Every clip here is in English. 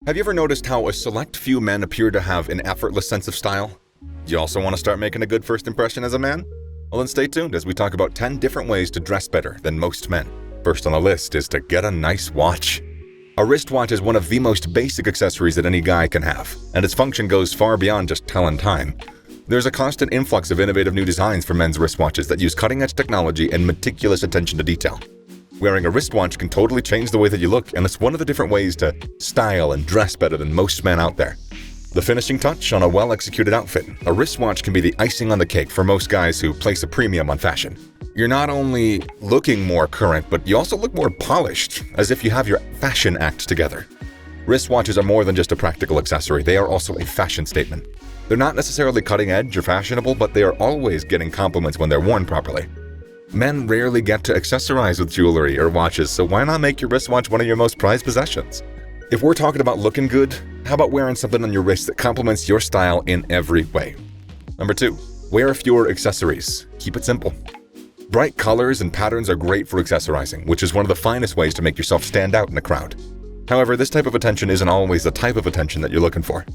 Have you ever noticed how a select few men appear to have an effortless sense of style? Do you also want to start making a good first impression as a man? Well, then stay tuned as we talk about 10 different ways to dress better than most men. First on the list is to get a nice watch. A wristwatch is one of the most basic accessories that any guy can have, and its function goes far beyond just telling time. There's a constant influx of innovative new designs for men's wristwatches that use cutting-edge technology and meticulous attention to detail. Wearing a wristwatch can totally change the way that you look, and it's one of the different ways to style and dress better than most men out there. The finishing touch on a well-executed outfit, a wristwatch can be the icing on the cake for most guys who place a premium on fashion. You're not only looking more current, but you also look more polished, as if you have your fashion act together. Wristwatches are more than just a practical accessory, they are also a fashion statement. They're not necessarily cutting edge or fashionable, but they are always getting compliments when they're worn properly. Men rarely get to accessorize with jewelry or watches, so why not make your wristwatch one of your most prized possessions? If we're talking about looking good, how about wearing something on your wrist that complements your style in every way? Number 2, wear fewer accessories. Keep it simple. Bright colors and patterns are great for accessorizing, which is one of the finest ways to make yourself stand out in a crowd. However, this type of attention isn't always the type of attention that you're looking for.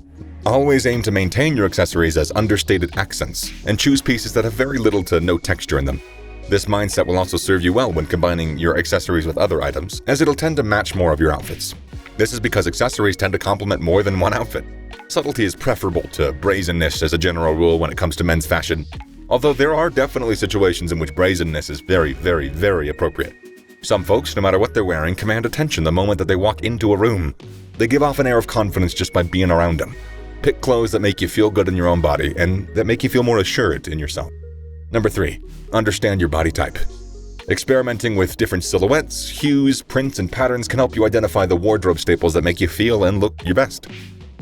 Always aim to maintain your accessories as understated accents, and choose pieces that have very little to no texture in them. This mindset will also serve you well when combining your accessories with other items, as it'll tend to match more of your outfits. This is because accessories tend to complement more than one outfit. Subtlety is preferable to brazenness as a general rule when it comes to men's fashion, although there are definitely situations in which brazenness is very, very, very appropriate. Some folks, no matter what they're wearing, command attention the moment that they walk into a room. They give off an air of confidence just by being around them. Pick clothes that make you feel good in your own body and that make you feel more assured in yourself. Number 3, understand your body type. Experimenting with different silhouettes, hues, prints, and patterns can help you identify the wardrobe staples that make you feel and look your best.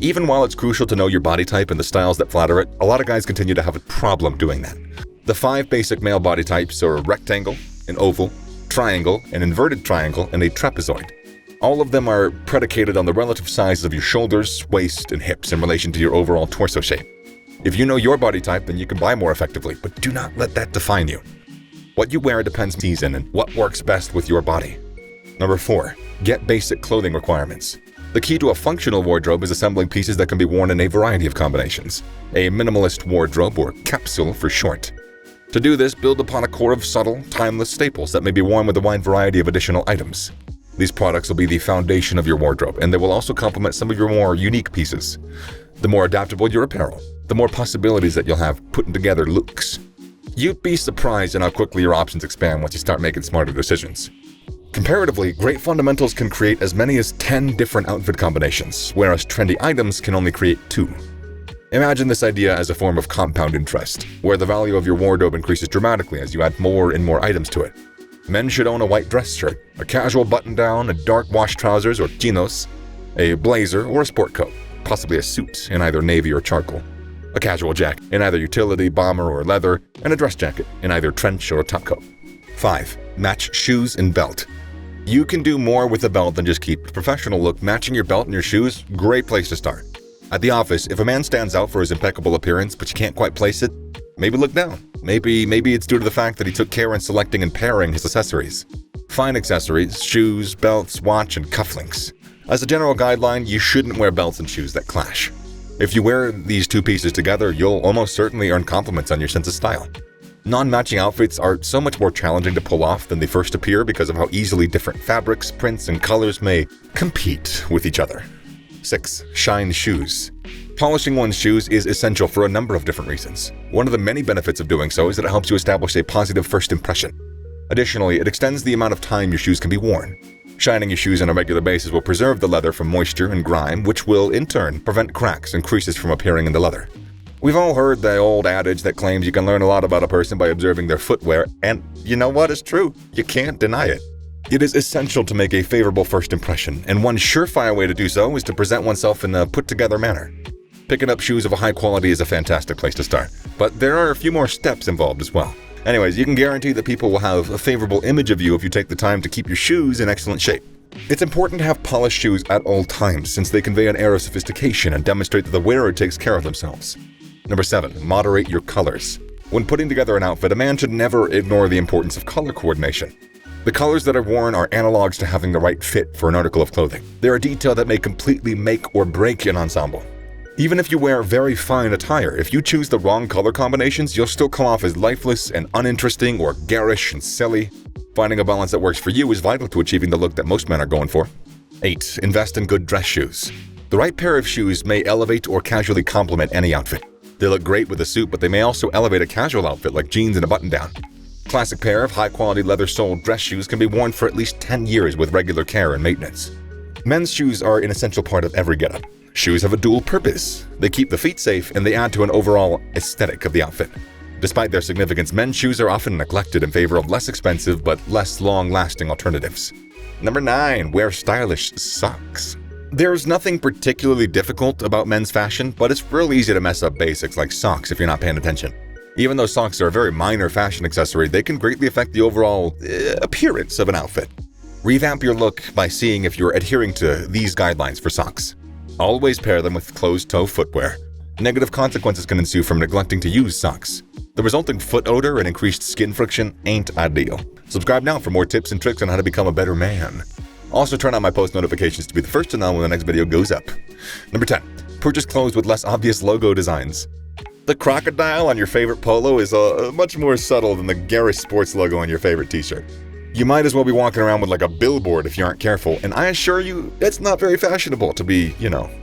Even while it's crucial to know your body type and the styles that flatter it, a lot of guys continue to have a problem doing that. The 5 basic male body types are a rectangle, an oval, triangle, an inverted triangle, and a trapezoid. All of them are predicated on the relative size of your shoulders, waist, and hips in relation to your overall torso shape. If you know your body type, then you can buy more effectively, but do not let that define you. What you wear depends on season and what works best with your body. Number 4, get basic clothing requirements. The key to a functional wardrobe is assembling pieces that can be worn in a variety of combinations. A minimalist wardrobe, or capsule for short. To do this, build upon a core of subtle, timeless staples that may be worn with a wide variety of additional items. These products will be the foundation of your wardrobe, and they will also complement some of your more unique pieces. The more adaptable your apparel, the more possibilities that you'll have putting together looks. You'd be surprised at how quickly your options expand once you start making smarter decisions. Comparatively, great fundamentals can create as many as 10 different outfit combinations, whereas trendy items can only create 2. Imagine this idea as a form of compound interest, where the value of your wardrobe increases dramatically as you add more and more items to it. Men should own a white dress shirt, a casual button-down, a dark wash trousers or chinos, a blazer or a sport coat, possibly a suit in either navy or charcoal, a casual jacket in either utility, bomber, or leather, and a dress jacket in either trench or topcoat. 5. Match shoes and belt. You can do more with a belt than just keep a professional look. Matching your belt and your shoes, great place to start. At the office, if a man stands out for his impeccable appearance but you can't quite place it, maybe look down. Maybe it's due to the fact that he took care in selecting and pairing his accessories. Find accessories, shoes, belts, watch, and cufflinks. As a general guideline, you shouldn't wear belts and shoes that clash. If you wear these 2 pieces together, you'll almost certainly earn compliments on your sense of style. Non-matching outfits are so much more challenging to pull off than they first appear because of how easily different fabrics, prints, and colors may compete with each other. 6. Shine shoes. Polishing one's shoes is essential for a number of different reasons. One of the many benefits of doing so is that it helps you establish a positive first impression. Additionally, it extends the amount of time your shoes can be worn. Shining your shoes on a regular basis will preserve the leather from moisture and grime, which will, in turn, prevent cracks and creases from appearing in the leather. We've all heard the old adage that claims you can learn a lot about a person by observing their footwear, and you know what? It's true. You can't deny it. It is essential to make a favorable first impression, and one surefire way to do so is to present oneself in a put-together manner. Picking up shoes of a high quality is a fantastic place to start, but there are a few more steps involved as well. Anyways, you can guarantee that people will have a favorable image of you if you take the time to keep your shoes in excellent shape. It's important to have polished shoes at all times since they convey an air of sophistication and demonstrate that the wearer takes care of themselves. Number 7. Moderate your colors. When putting together an outfit, a man should never ignore the importance of color coordination. The colors that are worn are analogs to having the right fit for an article of clothing. They're a detail that may completely make or break an ensemble. Even if you wear very fine attire, if you choose the wrong color combinations, you'll still come off as lifeless and uninteresting or garish and silly. Finding a balance that works for you is vital to achieving the look that most men are going for. 8. Invest in good dress shoes. The right pair of shoes may elevate or casually complement any outfit. They look great with a suit, but they may also elevate a casual outfit like jeans and a button-down. Classic pair of high-quality leather-soled dress shoes can be worn for at least 10 years with regular care and maintenance. Men's shoes are an essential part of every getup. Shoes have a dual purpose. They keep the feet safe and they add to an overall aesthetic of the outfit. Despite their significance, men's shoes are often neglected in favor of less expensive but less long-lasting alternatives. Number 9. Wear stylish socks. There's nothing particularly difficult about men's fashion, but it's real easy to mess up basics like socks if you're not paying attention. Even though socks are a very minor fashion accessory, they can greatly affect the overall appearance of an outfit. Revamp your look by seeing if you're adhering to these guidelines for socks. Always pair them with closed-toe footwear. Negative consequences can ensue from neglecting to use socks. The resulting foot odor and increased skin friction ain't ideal. Subscribe now for more tips and tricks on how to become a better man. Also turn on my post notifications to be the first to know when the next video goes up. Number 10. Purchase clothes with less obvious logo designs. The crocodile on your favorite polo is much more subtle than the garish sports logo on your favorite t-shirt. You might as well be walking around with like a billboard if you aren't careful, and I assure you, it's not very fashionable to be,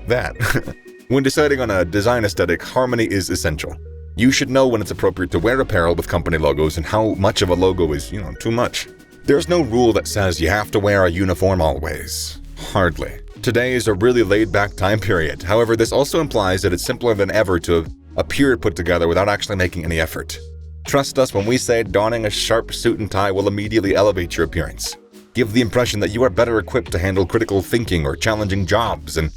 that. When deciding on a design aesthetic, harmony is essential. You should know when it's appropriate to wear apparel with company logos and how much of a logo is, too much. There's no rule that says you have to wear a uniform always. Hardly. Today is a really laid-back time period. However, this also implies that it's simpler than ever to appear put together without actually making any effort. Trust us when we say donning a sharp suit and tie will immediately elevate your appearance. Give the impression that you are better equipped to handle critical thinking or challenging jobs and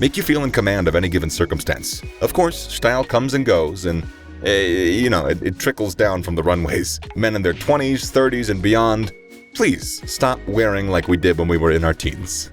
make you feel in command of any given circumstance. Of course, style comes and goes and, it trickles down from the runways. Men in their 20s, 30s, and beyond, please stop wearing like we did when we were in our teens.